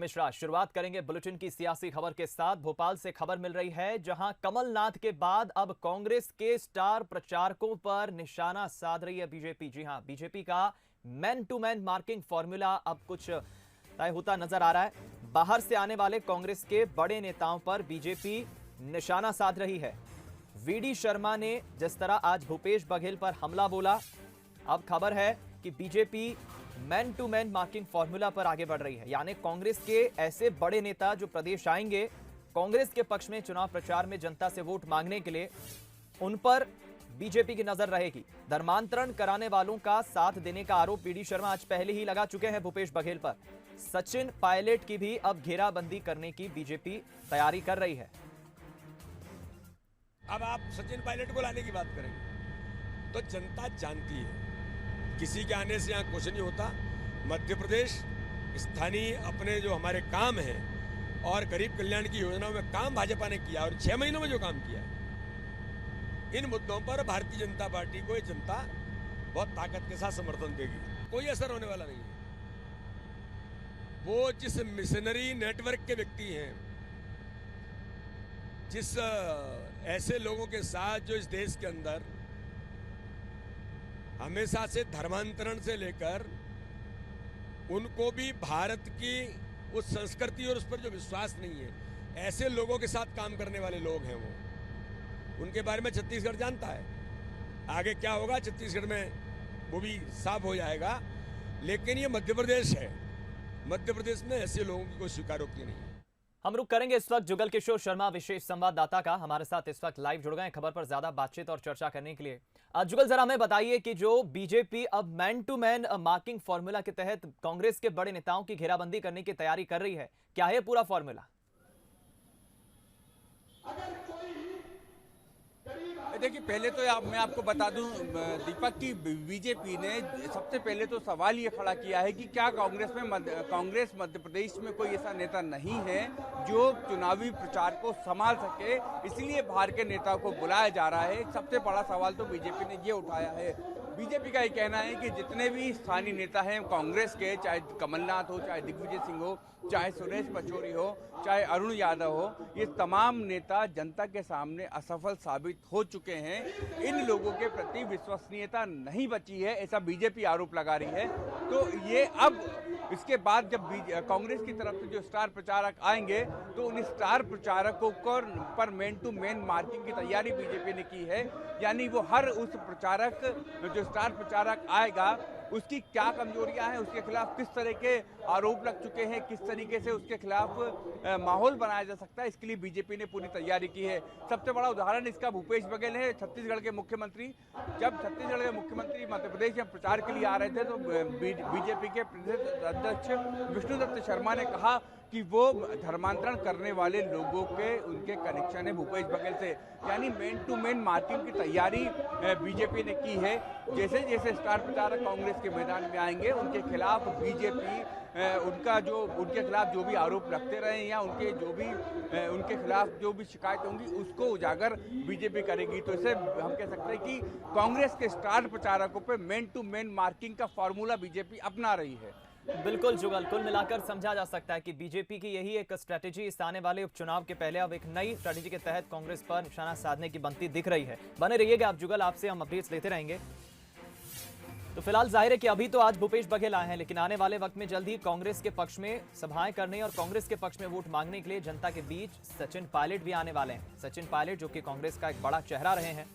मिश्रा, शुरुआत करेंगे बुलेटिन की सियासी खबर के साथ। भोपाल से खबर मिल रही है जहां कमलनाथ के बाद अब कांग्रेस के स्टार प्रचारकों पर निशाना साध रही है बीजेपी। जी हां, बीजेपी का man to man marking formula अब कुछ तय होता नजर आ रहा है। बाहर से आने वाले कांग्रेस के बड़े नेताओं पर बीजेपी निशाना साध रही है। वीडी शर्मा ने जिस तरह आज भूपेश बघेल पर हमला बोला, अब खबर है कि BJP man to man marking formula पर आगे बढ़ रही है। यानी कांग्रेस के ऐसे बड़े नेता जो प्रदेश आएंगे कांग्रेस के पक्ष में चुनाव प्रचार में जनता से वोट मांगने के लिए, उन पर बीजेपी की नजर रहेगी। धर्मांतरण कराने वालों का साथ देने का आरोप वीडी शर्मा आज पहले ही लगा चुके हैं भूपेश बघेल पर। सचिन पायलट की भी अब घेराबंदी करने की बीजेपी तैयारी कर रही है। अब आप सचिन पायलट को लाने की बात करेंगे तो जनता जानती है, किसी के आने से यहाँ कुछ नहीं होता। मध्य प्रदेश स्थानीय अपने जो हमारे काम हैं और गरीब कल्याण की योजनाओं में काम भाजपा ने किया और 6 महीनों में जो काम किया है, इन मुद्दों पर भारतीय जनता पार्टी को ये जनता बहुत ताकत के साथ समर्थन देगी। कोई असर होने वाला नहीं है। वो जिस मिशनरी नेटवर्क के व्यक्ति हैं, जिस ऐसे लोगों के साथ जो इस देश के अंदर हमेशा से धर्मांतरण से लेकर उनको भी भारत की उस संस्कृति और उस पर जो विश्वास नहीं है, ऐसे लोगों के साथ काम करने वाले लोग हैं वो, उनके बारे में छत्तीसगढ़ जानता है। आगे क्या होगा छत्तीसगढ़ में वो भी साफ हो जाएगा। लेकिन ये मध्य प्रदेश है, मध्य प्रदेश में ऐसे लोगों की कोई स्वीकारोक्ति नहीं है। हम रुक करेंगे इस वक्त जुगल किशोर शर्मा, विशेष संवाददाता का, हमारे साथ इस वक्त लाइव जुड़ गए खबर पर ज्यादा बातचीत और चर्चा करने के लिए। जुगल, जरा हमें बताइए कि जो बीजेपी अब man to man marking formula के तहत कांग्रेस के बड़े नेताओं की घेराबंदी करने की तैयारी कर रही है, क्या है पूरा फॉर्मूला? देखिए, पहले तो मैं आपको बता दूं दीपक की बीजेपी ने सबसे पहले तो सवाल ये खड़ा किया है कि क्या कांग्रेस मध्य प्रदेश में कोई ऐसा नेता नहीं है जो चुनावी प्रचार को संभाल सके, इसलिए बाहर के नेताओं को बुलाया जा रहा है। सबसे बड़ा सवाल तो बीजेपी ने ये उठाया है। बीजेपी का ये कहना है कि जितने भी स्थानीय नेता हैं कांग्रेस के, चाहे कमलनाथ हो, चाहे दिग्विजय सिंह हो, चाहे सुरेश पचौरी हो, चाहे अरुण यादव हो, ये तमाम नेता जनता के सामने असफल साबित हो चुके हैं। इन लोगों के प्रति विश्वसनीयता नहीं बची है, ऐसा बीजेपी आरोप लगा रही है। तो ये अब इसके बाद जब कांग्रेस की तरफ से जो स्टार प्रचारक आएंगे तो उन स्टार प्रचारकों पर मैन टू मैन मार्किंग की तैयारी बीजेपी ने की है। यानी वो हर उस प्रचारक जो स्टार प्रचारक आएगा उसकी क्या कमजोरियां हैं, उसके खिलाफ किस तरह के आरोप लग चुके हैं, किस तरीके से उसके खिलाफ माहौल बनाया जा सकता है, इसके लिए बीजेपी ने पूरी तैयारी की है। सबसे बड़ा उदाहरण इसका भूपेश बघेल है, छत्तीसगढ़ के मुख्यमंत्री। जब छत्तीसगढ़ के मुख्यमंत्री मध्य प्रदेश में प्रचार के लिए आ रहे थे तो बीजेपी के प्रदेश अध्यक्ष विष्णुदत्त शर्मा ने कहा कि वो धर्मांतरण करने वाले लोगों के उनके कनेक्शन है भूपेश बघेल से। यानी मैन टू मैन मार्किंग की तैयारी बीजेपी ने की है। जैसे जैसे स्टार प्रचारक कांग्रेस के मैदान में आएंगे उनके खिलाफ बीजेपी उनके खिलाफ जो भी आरोप लगते रहे या उनके खिलाफ जो भी शिकायत होंगी उसको उजागर बीजेपी करेगी। तो इसे हम कह सकते हैं कि कांग्रेस के स्टार प्रचारकों पे मैन टू मैन मार्किंग का फॉर्मूला बीजेपी अपना रही है। बिल्कुल जुगल, कुल मिलाकर समझा जा सकता है कि बीजेपी की यही एक स्ट्रेटेजी इस आने वाले उपचुनाव के पहले अब एक नई स्ट्रेटेजी के तहत कांग्रेस पर निशाना साधने की बनती दिख रही है। बने रहिएगा आप जुगल, आपसे हम अपडेट्स लेते रहेंगे। तो फिलहाल जाहिर है कि अभी तो आज भूपेश बघेल आए हैं, लेकिन आने वाले वक्त में जल्द ही कांग्रेस के पक्ष में सभाएं करने और कांग्रेस के पक्ष में वोट मांगने के लिए जनता के बीच सचिन पायलट भी आने वाले हैं। सचिन पायलट जो कि कांग्रेस का एक बड़ा चेहरा रहे हैं,